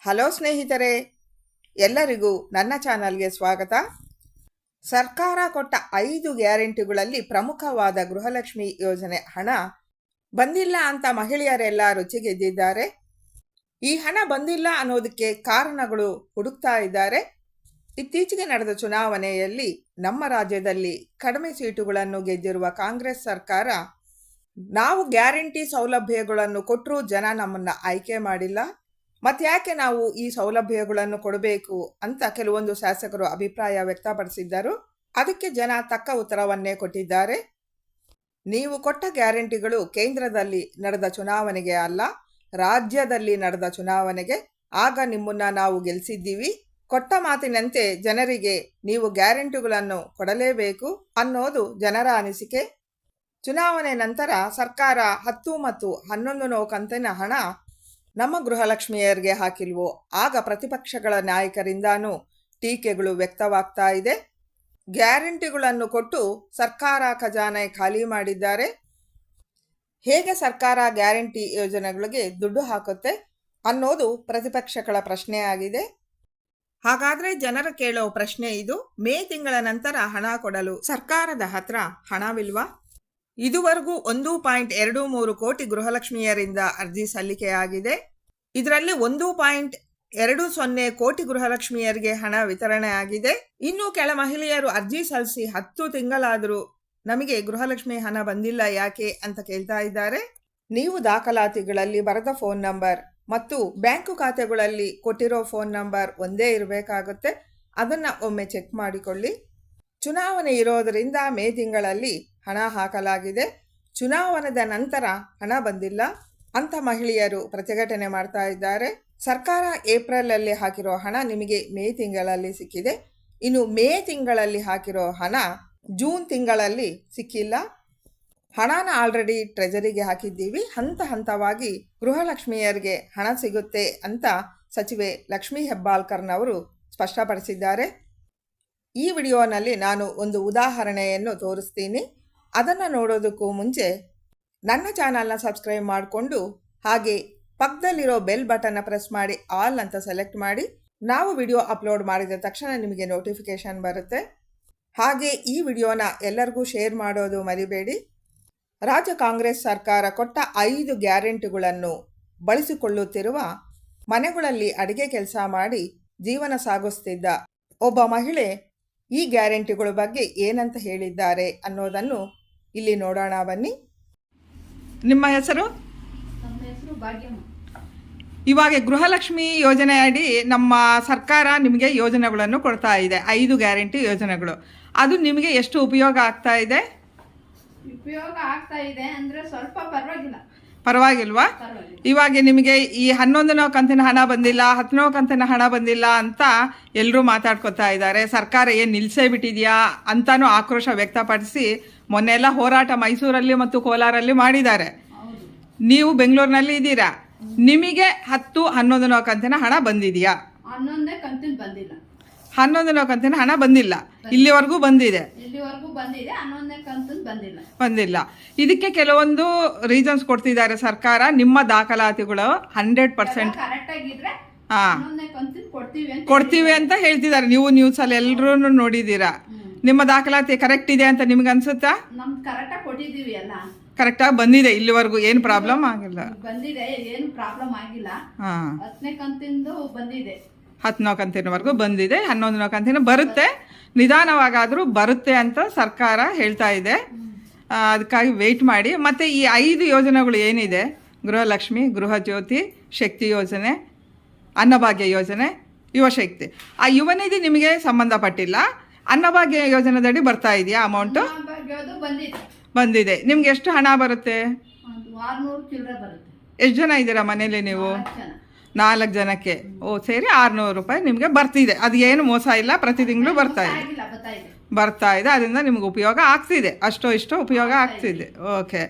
Hello ಸ್ನೇಹಿತರೆ, ಎಲ್ಲರಿಗೂ ನನ್ನ ಚಾನಲ್ಗೆ ಸ್ವಾಗತ. ಸರ್ಕಾರ ಕೊಟ್ಟ 5 ಗ್ಯಾರಂಟಿಗಳಲ್ಲಿ ಪ್ರಮುಖವಾದ ಗೃಹಲಕ್ಷ್ಮಿ ಯೋಜನೆ ಹಣ ಬಂದಿಲ್ಲ ಅಂತ ಮಹಿಳೆಯರೆಲ್ಲ ರುಚಿಗೆದ್ದಿದ್ದಾರೆ. ಈ ಹಣ ಬಂದಿಲ್ಲ ಅನ್ನೋದಕ್ಕೆ ಕಾರಣಗಳು ಹುಡುಕ್ತಾ ಇದ್ದಾರೆ. ಇತ್ತೀಚೆಗೆ ನಡೆದ ಚುನಾವಣೆಯಲ್ಲಿ ನಮ್ಮ ರಾಜ್ಯದಲ್ಲಿ ಕಡಿಮೆ ಸೀಟುಗಳನ್ನು ಗೆದ್ದಿರುವ ಕಾಂಗ್ರೆಸ್ ಸರ್ಕಾರ ನಾವು ಗ್ಯಾರಂಟಿ ಸೌಲಭ್ಯಗಳನ್ನು ಕೊಟ್ಟರೂ ಜನ ನಮ್ಮನ್ನು ಆಯ್ಕೆ ಮಾಡಿಲ್ಲ, ಮತ್ತೆ ಯಾಕೆ ನಾವು ಈ ಸೌಲಭ್ಯಗಳನ್ನು ಕೊಡಬೇಕು ಅಂತ ಕೆಲವೊಂದು ಶಾಸಕರು ಅಭಿಪ್ರಾಯ ವ್ಯಕ್ತಪಡಿಸಿದ್ದರು. ಅದಕ್ಕೆ ಜನ ತಕ್ಕ ಉತ್ತರವನ್ನೇ ಕೊಟ್ಟಿದ್ದಾರೆ. ನೀವು ಕೊಟ್ಟ ಗ್ಯಾರಂಟಿಗಳು ಕೇಂದ್ರದಲ್ಲಿ ನಡೆದ ಚುನಾವಣೆಗೆ ಅಲ್ಲ, ರಾಜ್ಯದಲ್ಲಿ ನಡೆದ ಚುನಾವಣೆಗೆ. ಆಗ ನಿಮ್ಮನ್ನ ನಾವು ಗೆಲ್ಲಿಸಿದ್ದೀವಿ. ಕೊಟ್ಟ ಮಾತಿನಂತೆ ಜನರಿಗೆ ನೀವು ಗ್ಯಾರಂಟಿಗಳನ್ನು ಕೊಡಲೇಬೇಕು ಅನ್ನೋದು ಜನರ ಅನಿಸಿಕೆ. ಚುನಾವಣೆ ನಂತರ ಸರ್ಕಾರ 10 ಮತ್ತು 11 ಕಂತಿನ ಹಣ ನಮ್ಮ ಗೃಹಲಕ್ಷ್ಮಿಯರಿಗೆ ಹಾಕಿಲ್ವೋ ಆಗ ಪ್ರತಿಪಕ್ಷಗಳ ನಾಯಕರಿಂದಾನೂ ಟೀಕೆಗಳು ವ್ಯಕ್ತವಾಗ್ತಾ ಇದೆ. ಗ್ಯಾರಂಟಿಗಳನ್ನು ಕೊಟ್ಟು ಸರ್ಕಾರ ಖಜಾನೆ ಖಾಲಿ ಮಾಡಿದ್ದಾರೆ. ಹೇಗೆ ಸರ್ಕಾರ ಗ್ಯಾರಂಟಿ ಯೋಜನೆಗಳಿಗೆ ದುಡ್ಡು ಹಾಕುತ್ತೆ ಅನ್ನೋದು ಪ್ರತಿಪಕ್ಷಗಳ ಪ್ರಶ್ನೆ ಆಗಿದೆ. ಹಾಗಾದರೆ ಜನರು ಕೇಳೋ ಪ್ರಶ್ನೆ ಇದು: ಮೇ ತಿಂಗಳ ನಂತರ ಹಣ ಕೊಡಲು ಸರ್ಕಾರದ ಹತ್ರ ಹಣವಿಲ್ವಾ? ಇದುವರೆಗೂ 1.23 ಕೋಟಿ ಗೃಹಲಕ್ಷ್ಮಿಯರಿಂದ ಅರ್ಜಿ ಸಲ್ಲಿಕೆಯಾಗಿದೆ. ಇದರಲ್ಲಿ 1.20 ಕೋಟಿ ಗೃಹಲಕ್ಷ್ಮಿಯರಿಗೆ ಹಣ ವಿತರಣೆ ಆಗಿದೆ. ಇನ್ನು ಕೆಲ ಮಹಿಳೆಯರು ಅರ್ಜಿ ಸಲ್ಲಿಸಿ 10 ತಿಂಗಳಾದರೂ ನಮಗೆ ಗೃಹಲಕ್ಷ್ಮಿ ಹಣ ಬಂದಿಲ್ಲ ಯಾಕೆ ಅಂತ ಕೇಳ್ತಾ ಇದ್ದಾರೆ. ನೀವು ದಾಖಲಾತಿಗಳಲ್ಲಿ ಬರೆದ ಫೋನ್ ನಂಬರ್ ಮತ್ತು ಬ್ಯಾಂಕು ಖಾತೆಗಳಲ್ಲಿ ಕೊಟ್ಟಿರೋ ಫೋನ್ ನಂಬರ್ ಒಂದೇ ಇರಬೇಕಾಗುತ್ತೆ. ಅದನ್ನು ಒಮ್ಮೆ ಚೆಕ್ ಮಾಡಿಕೊಳ್ಳಿ. ಚುನಾವಣೆ ಇರೋದರಿಂದ ಮೇ ತಿಂಗಳಲ್ಲಿ ಹಣ ಹಾಕಲಾಗಿದೆ. ಚುನಾವಣೆದ ನಂತರ ಹಣ ಬಂದಿಲ್ಲ ಅಂತ ಮಹಿಳೆಯರು ಪ್ರತಿಭಟನೆ ಮಾಡ್ತಾ ಇದ್ದಾರೆ. ಸರ್ಕಾರ ಏಪ್ರಿಲಲ್ಲಿ ಹಾಕಿರೋ ಹಣ ನಿಮಗೆ ಮೇ ತಿಂಗಳಲ್ಲಿ ಸಿಕ್ಕಿದೆ. ಇನ್ನು ಮೇ ತಿಂಗಳಲ್ಲಿ ಹಾಕಿರೋ ಹಣ ಜೂನ್ ತಿಂಗಳಲ್ಲಿ ಸಿಕ್ಕಿಲ್ಲ. ಹಣನ ಆಲ್ರೆಡಿ ಟ್ರೆಜರಿಗೆ ಹಾಕಿದ್ದೀವಿ. ಹಂತ ಹಂತವಾಗಿ ಗೃಹಲಕ್ಷ್ಮಿಯರಿಗೆ ಹಣ ಸಿಗುತ್ತೆ ಅಂತ ಸಚಿವೆ ಲಕ್ಷ್ಮೀ ಹೆಬ್ಬಾಳ್ಕರ್ನವರು ಸ್ಪಷ್ಟಪಡಿಸಿದ್ದಾರೆ. ಈ ವಿಡಿಯೋನಲ್ಲಿ ನಾನು ಒಂದು ಉದಾಹರಣೆಯನ್ನು ತೋರಿಸ್ತೀನಿ. ಅದನ್ನು ನೋಡೋದಕ್ಕೂ ಮುಂಚೆ ನನ್ನ ಚಾನಲ್ನ ಸಬ್ಸ್ಕ್ರೈಬ್ ಮಾಡಿಕೊಂಡು ಹಾಗೆ ಪಕ್ಕದಲ್ಲಿರೋ ಬೆಲ್ ಬಟನ್ನ ಪ್ರೆಸ್ ಮಾಡಿ ಆಲ್ ಅಂತ ಸೆಲೆಕ್ಟ್ ಮಾಡಿ. ನಾವು ವಿಡಿಯೋ ಅಪ್ಲೋಡ್ ಮಾಡಿದ ತಕ್ಷಣ ನಿಮಗೆ ನೋಟಿಫಿಕೇಷನ್ ಬರುತ್ತೆ. ಹಾಗೆ ಈ ವಿಡಿಯೋನ ಎಲ್ಲರಿಗೂ ಶೇರ್ ಮಾಡೋದು ಮರಿಬೇಡಿ. ರಾಜ್ಯ ಕಾಂಗ್ರೆಸ್ ಸರ್ಕಾರ ಕೊಟ್ಟ 5 ಗ್ಯಾರಂಟಿಗಳನ್ನು ಬಳಸಿಕೊಳ್ಳುತ್ತಿರುವ ಮನೆಗಳಲ್ಲಿ ಅಡಿಗೆ ಕೆಲಸ ಮಾಡಿ ಜೀವನ ಸಾಗಿಸ್ತಿದ್ದ ಒಬ್ಬ ಮಹಿಳೆ ಈ ಗ್ಯಾರಂಟಿಗಳ ಬಗ್ಗೆ ಏನಂತ ಹೇಳಿದ್ದಾರೆ ಅನ್ನೋದನ್ನು ಇಲ್ಲಿ ನೋಡೋಣ ಬನ್ನಿ. ನಿಮ್ಮ ಹೆಸರು? ನಮ್ಮ ಹೆಸರು ಭಾಗ್ಯಮ್ಮ. ಇವಾಗ ಗೃಹಲಕ್ಷ್ಮಿ ಯೋಜನೆ ಅಡಿ ನಮ್ಮ ಸರ್ಕಾರ ನಿಮಗೆ ಯೋಜನೆಗಳನ್ನು ಕೊಡ್ತಾ ಇದೆ, 5 ಗ್ಯಾರಂಟಿ ಯೋಜನೆಗಳು. ಅದು ನಿಮಗೆ ಎಷ್ಟು ಉಪಯೋಗ ಆಗ್ತಾ ಇದೆ? ಉಪಯೋಗ ಆಗ್ತಾ ಇದೆ ಅಂದ್ರೆ ಸ್ವಲ್ಪ ಪರವಾಗಿಲ್ಲ. ಪರವಾಗಿಲ್ವಾ? ಇವಾಗ ನಿಮಗೆ ಈ 11 ಕಂತಿನ ಹಣ ಬಂದಿಲ್ಲ, 10 ಕಂತಿನ ಹಣ ಬಂದಿಲ್ಲ ಅಂತ ಎಲ್ಲರೂ ಮಾತಾಡ್ಕೊತಾ ಇದ್ದಾರೆ. ಸರ್ಕಾರ ಏನು ನಿಲ್ಲಿಸೇ ಬಿಟ್ಟಿದೆಯಾ ಅಂತಾನೂ ಆಕ್ರೋಶ ವ್ಯಕ್ತಪಡಿಸಿ ಮೊನ್ನೆಲ್ಲ ಹೋರಾಟ ಮೈಸೂರಲ್ಲಿ ಮತ್ತು ಕೋಲಾರಲ್ಲಿ ಮಾಡಿದ್ದಾರೆ. ನೀವು ಬೆಂಗಳೂರಿನಲ್ಲಿ ಇದ್ದೀರಾ. ನಿಮಗೆ 10, 11 ಕಂತಿನ ಹಣ ಬಂದಿದೆಯಾ? 11ನೇ ಕಂತಿನ ಬಂದಿಲ್ಲ. 11 ಕಂತಿನ ಹಣ ಬಂದಿಲ್ಲ. ಇಲ್ಲಿವರೆಗೂ ಬಂದಿದೆ. 11ನೇ ಕಂತಿನ ಬಂದಿಲ್ಲ. ಇದಕ್ಕೆ ಕೆಲವೊಂದು ರೀಸನ್ಸ್ ಕೊಡ್ತಿದ್ದಾರೆ ಸರ್ಕಾರ. ನಿಮ್ಮ ದಾಖಲಾತಿಗಳು 100% ಕೊಡ್ತೀವಿ ಅಂತ ಹೇಳ್ತಿದ್ದಾರೆ. ನೀವು ನ್ಯೂಸಲ್ಲಿ ಎಲ್ಲರೂ ನೋಡಿದ್ದೀರಾ. ನಿಮ್ಮ ದಾಖಲಾತಿ ಕರೆಕ್ಟ್ ಇದೆ ಅಂತ ನಿಮ್ಗೆ ಅನ್ಸುತ್ತಾ? ಕರೆಕ್ಟಾಗಿ ಬಂದಿದೆ. ಇಲ್ಲಿವರೆಗೂ ಏನು ಪ್ರಾಬ್ಲಮ್ ಆಗಿಲ್ಲ. 10 ಕಂತಿನವರೆಗೂ ಬಂದಿದೆ. 11 ಕಂತಿನ ಬರುತ್ತೆ, ನಿಧಾನವಾಗಾದರೂ ಬರುತ್ತೆ ಅಂತ ಸರ್ಕಾರ ಹೇಳ್ತಾ ಇದೆ. ಅದಕ್ಕಾಗಿ ವೆಯ್ಟ್ ಮಾಡಿ. ಮತ್ತು ಈ 5 ಯೋಜನೆಗಳು ಏನಿದೆ, ಗೃಹಲಕ್ಷ್ಮಿ, ಗೃಹ ಜ್ಯೋತಿ, ಶಕ್ತಿ ಯೋಜನೆ, ಅನ್ನಭಾಗ್ಯ ಯೋಜನೆ, ಯುವಶಕ್ತಿ, ಆ ಯುವನಿಧಿ ನಿಮಗೆ ಸಂಬಂಧಪಟ್ಟಿಲ್ಲ. ಅನ್ನಭಾಗ್ಯ ಯೋಜನೆದಡಿ ಬರ್ತಾ ಇದೆಯಾ ಅಮೌಂಟು? ಬಂದಿದೆ. ನಿಮ್ಗೆ ಎಷ್ಟು ಹಣ ಬರುತ್ತೆ? ಎಷ್ಟು ಜನ ಇದ್ದೀರಾ ಮನೇಲಿ ನೀವು? 4 ಜನಕ್ಕೆ. ಸೇರಿ 600 ರೂಪಾಯಿ ನಿಮಗೆ ಬರ್ತಿದೆ. ಅದು ಏನು ಮೋಸ ಇಲ್ಲ, ಪ್ರತಿ ತಿಂಗಳು ಬರ್ತಾ ಇದೆ. ಅದರಿಂದ ನಿಮ್ಗೆ ಉಪಯೋಗ ಆಗ್ತಿದೆ, ಅಷ್ಟೋ ಇಷ್ಟೋ ಉಪಯೋಗ ಆಗ್ತಿದೆ. ಓಕೆ,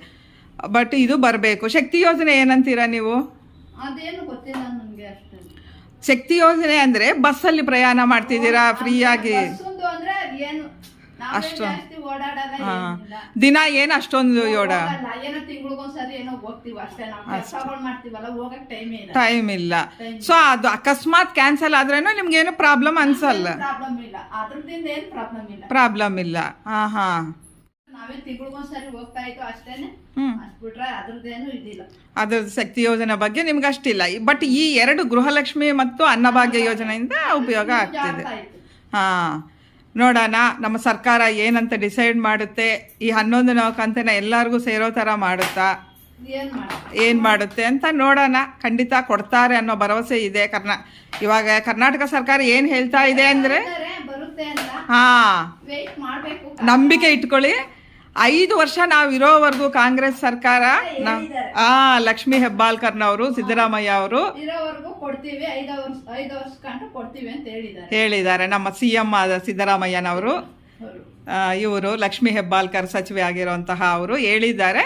ಬಟ್ ಇದು ಬರಬೇಕು. ಶಕ್ತಿ ಯೋಜನೆ ಏನಂತೀರಾ ನೀವು? ಶಕ್ತಿ ಯೋಜನೆ ಅಂದರೆ ಬಸ್ಸಲ್ಲಿ ಪ್ರಯಾಣ ಮಾಡ್ತಿದ್ದೀರಾ ಫ್ರೀಯಾಗಿ. ನಾವೇ ಜಾಸ್ತಿ ಓಡಾಡಲ್ಲ, ಏನಿಲ್ಲ. ದಿನ ಏನು ಅಷ್ಟೊಂದು ಯೋಡ ಹೋಗಲ್ಲ. ಏನೋ ತಿಂಗಳಿಗೊಂದ್ಸರಿ ಏನೋ ಹೋಗ್ತೀವಿ ಅಷ್ಟೇ. ನಾವು ಕೆಲಸಗಳು ಮಾಡ್ತೀವಲ್ಲ, ಹೋಗಕ್ ಟೈಮ್ ಇಲ್ಲ. ಟೈಮ್ ಇಲ್ಲ. ಸೊ ಅದು ಅಕಸ್ಮಾತ್ ಕ್ಯಾನ್ಸಲ್ ಆದ್ರೇನು ನಿಮ್ಗೇನು ಪ್ರಾಬ್ಲಮ್ ಅನ್ಸಲ್ಲ? ಪ್ರಾಬ್ಲಮ್ ಇಲ್ಲ, ಅದ್ರದಿಂದ ಏನ್ ಪ್ರಾಬ್ಲಮ್ ಇಲ್ಲ. ಹಾ ನಾವೇ ತಿಂಗಳಿಗೊಂದ್ಸರಿ ಹೋಗ್ತಾ ಇತ್ತು ಅಷ್ಟೇನೆ. ಅಷ್ಟ್ ಬಿಟ್ರೆ ಅದ್ರದ್ದೇನು ಇದಿಲ್ಲ. ಅದ್ರ ಶಕ್ತಿ ಯೋಜನೆ ಬಗ್ಗೆ ನಿಮ್ಗೆ ಅಷ್ಟಿಲ್ಲ. ಬಟ್ ಈ 2 ಗೃಹಲಕ್ಷ್ಮಿ ಮತ್ತು ಅನ್ನಭಾಗ್ಯ ಯೋಜನೆಯಿಂದ ಉಪಯೋಗ ಆಗ್ತಿದೆ. ಹಾ, ನೋಡೋಣ ನಮ್ಮ ಸರ್ಕಾರ ಏನಂತ ಡಿಸೈಡ್ ಮಾಡುತ್ತೆ. ಈ 11ನೇ ಕಂತಿನ ಎಲ್ಲರಿಗೂ ಸೇರೋ ಥರ ಮಾಡುತ್ತಾ, ಏನು ಮಾಡುತ್ತೆ ಅಂತ ನೋಡೋಣ. ಖಂಡಿತ ಕೊಡ್ತಾರೆ ಅನ್ನೋ ಭರವಸೆ ಇದೆ. ಇವಾಗ ಕರ್ನಾಟಕ ಸರ್ಕಾರ ಏನು ಹೇಳ್ತಾ ಇದೆ ಅಂದರೆ, ನಂಬಿಕೆ ಇಟ್ಕೊಳ್ಳಿ. 5 ವರ್ಷ ನಾವು ಇರೋವರೆಗೂ ಕಾಂಗ್ರೆಸ್ ಸರ್ಕಾರ, ಲಕ್ಷ್ಮೀ ಹೆಬ್ಬಾಳ್ಕರ್ನವರು, ಸಿದ್ದರಾಮಯ್ಯ ಅವರು ಹೇಳಿದ್ದಾರೆ. ನಮ್ಮ CM ಆದ ಸಿದ್ದರಾಮಯ್ಯನವರು, ಇವರು ಲಕ್ಷ್ಮೀ ಹೆಬ್ಬಾಳ್ಕರ್ ಸಚಿವೆ ಆಗಿರುವಂತಹ ಅವರು ಹೇಳಿದ್ದಾರೆ.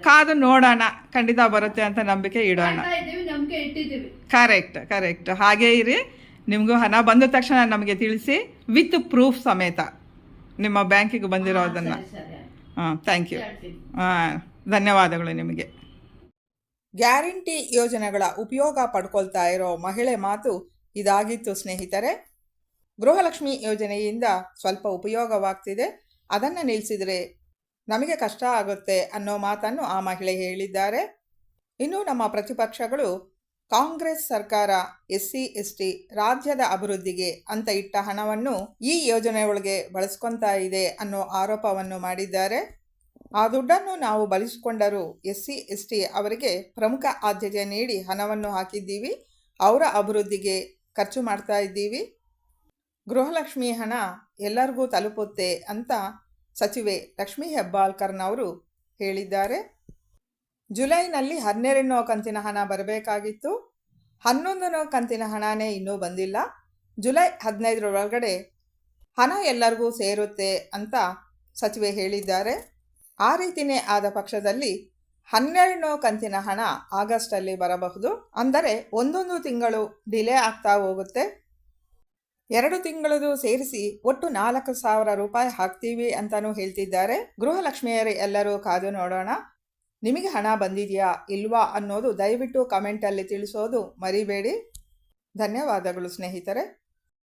ಕಾದು ನೋಡೋಣ, ಖಂಡಿತ ಬರುತ್ತೆ ಅಂತ ನಂಬಿಕೆ ಇಡೋಣ. ಕರೆಕ್ಟ್. ಹಾಗೇ ಇರಿ. ನಿಮಗೂ ಹಣ ಬಂದ ತಕ್ಷಣ ನಮಗೆ ತಿಳಿಸಿ, ವಿತ್ ಪ್ರೂಫ್ ಸಮೇತ ನಿಮ್ಮ ಬ್ಯಾಂಕಿಗೆ ಬಂದಿರೋದನ್ನು. Thank you. ಧನ್ಯವಾದಗಳು ನಿಮಗೆ. ಗ್ಯಾರಂಟಿ ಯೋಜನೆಗಳ ಉಪಯೋಗ ಪಡ್ಕೊಳ್ತಾ ಇರೋ ಮಹಿಳೆ ಮಾತು ಇದಾಗಿತ್ತು ಸ್ನೇಹಿತರೆ. ಗೃಹಲಕ್ಷ್ಮಿ ಯೋಜನೆಯಿಂದ ಸ್ವಲ್ಪ ಉಪಯೋಗವಾಗ್ತಿದೆ, ಅದನ್ನು ನಿಲ್ಲಿಸಿದರೆ ನಮಗೆ ಕಷ್ಟ ಆಗುತ್ತೆ ಅನ್ನೋ ಮಾತನ್ನು ಆ ಮಹಿಳೆ ಹೇಳಿದ್ದಾರೆ. ಇನ್ನು ನಮ್ಮ ಪ್ರತಿಪಕ್ಷಗಳು ಕಾಂಗ್ರೆಸ್ ಸರ್ಕಾರ SC ST ರಾಜ್ಯದ ಅಭಿವೃದ್ಧಿಗೆ ಅಂತ ಇಟ್ಟ ಹಣವನ್ನು ಈ ಯೋಜನೆಯೊಳಗೆ ಬಳಸ್ಕೊತಾ ಇದೆ ಅನ್ನೋ ಆರೋಪವನ್ನು ಮಾಡಿದ್ದಾರೆ. ಆ ದುಡ್ಡನ್ನು ನಾವು ಬಳಸಿಕೊಂಡರೂ SC ST ಅವರಿಗೆ ಪ್ರಮುಖ ಆದ್ಯತೆ ನೀಡಿ ಹಣವನ್ನು ಹಾಕಿದ್ದೀವಿ, ಅವರ ಅಭಿವೃದ್ಧಿಗೆ ಖರ್ಚು ಮಾಡ್ತಾ ಇದ್ದೀವಿ. ಗೃಹಲಕ್ಷ್ಮಿ ಹಣ ಎಲ್ಲರಿಗೂ ತಲುಪುತ್ತೆ ಅಂತ ಸಚಿವೆ ಲಕ್ಷ್ಮೀ ಹೆಬ್ಬಾಳ್ಕರ್ನವರು ಹೇಳಿದ್ದಾರೆ. ಜುಲೈನಲ್ಲಿ 12ನೇ ಕಂತಿನ ಹಣ ಬರಬೇಕಾಗಿತ್ತು. 11ನೇ ಕಂತಿನ ಹಣನೇ ಇನ್ನೂ ಬಂದಿಲ್ಲ. ಜುಲೈ 15ರ ಒಳಗಡೆ ಹಣ ಎಲ್ಲರಿಗೂ ಸೇರುತ್ತೆ ಅಂತ ಸಚಿವೆ ಹೇಳಿದ್ದಾರೆ. ಆ ರೀತಿಯೇ ಆದ ಪಕ್ಷದಲ್ಲಿ 12ನೇ ಕಂತಿನ ಹಣ ಆಗಸ್ಟಲ್ಲಿ ಬರಬಹುದು. ಅಂದರೆ 1 ತಿಂಗಳು ಡಿಲೇ ಆಗ್ತಾ ಹೋಗುತ್ತೆ. 2 ತಿಂಗಳದು ಸೇರಿಸಿ ಒಟ್ಟು 4,000 ರೂಪಾಯಿ ಹಾಕ್ತೀವಿ ಅಂತಲೂ ಹೇಳ್ತಿದ್ದಾರೆ. ಗೃಹಲಕ್ಷ್ಮಿಯರು ಎಲ್ಲರೂ ಕಾದು ನೋಡೋಣ. ನಿಮಗೆ ಹಣ ಬಂದಿದೆಯಾ ಇಲ್ವಾ ಅನ್ನೋದು ದಯವಿಟ್ಟು ಕಮೆಂಟಲ್ಲಿ ತಿಳಿಸೋದು ಮರಿಬೇಡಿ. ಧನ್ಯವಾದಗಳು ಸ್ನೇಹಿತರೆ.